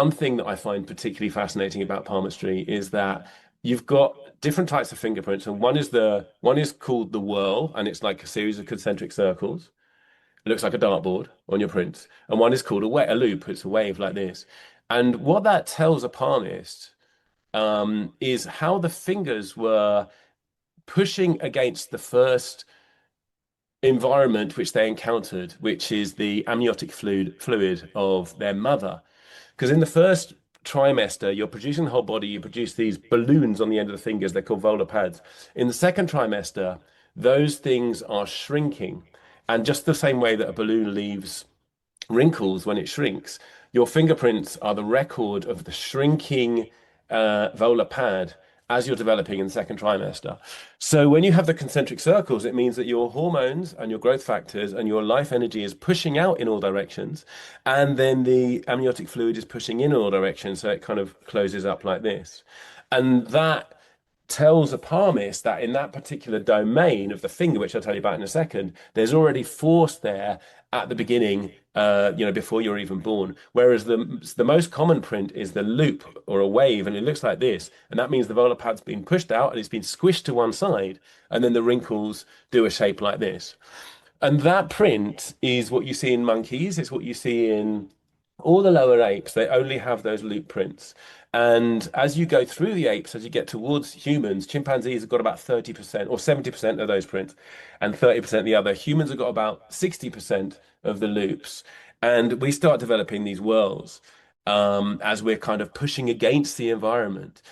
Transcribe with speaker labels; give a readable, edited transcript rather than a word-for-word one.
Speaker 1: One thing that I find particularly fascinating about palmistry is that you've got different types of fingerprints, and one is called the whirl, and it's like a series of concentric circles. It looks like a dartboard on your prints, and one is called a loop. It's a wave like this, and what that tells a palmist is how the fingers were pushing against the first environment which they encountered, which is the amniotic fluid of their mother. Because in the first trimester, you're producing the whole body, you produce these balloons on the end of the fingers, they're called volar pads. In the second trimester, those things are shrinking. And just the same way that a balloon leaves wrinkles when it shrinks, your fingerprints are the record of the shrinking volar pad as you're developing in the second trimester. So when you have the concentric circles, it means that your hormones and your growth factors and your life energy is pushing out in all directions, and then the amniotic fluid is pushing in all directions, so it kind of closes up like this. And that tells a palmist that in that particular domain of the finger, which I'll tell you about in a second, there's already force there at the beginning, before you're even born. Whereas the most common print is the loop or a wave, and it looks like this, and that means the volar pad's been pushed out and it's been squished to one side, and then the wrinkles do a shape like this. And that print is what you see in monkeys. It's what you see in all the lower apes. They only have those loop prints. And as you go through the apes, as you get towards humans, chimpanzees have got about 30% or 70% of those prints and 30% the other. Humans have got about 60% of the loops. And we start developing these whirls as we're kind of pushing against the environment.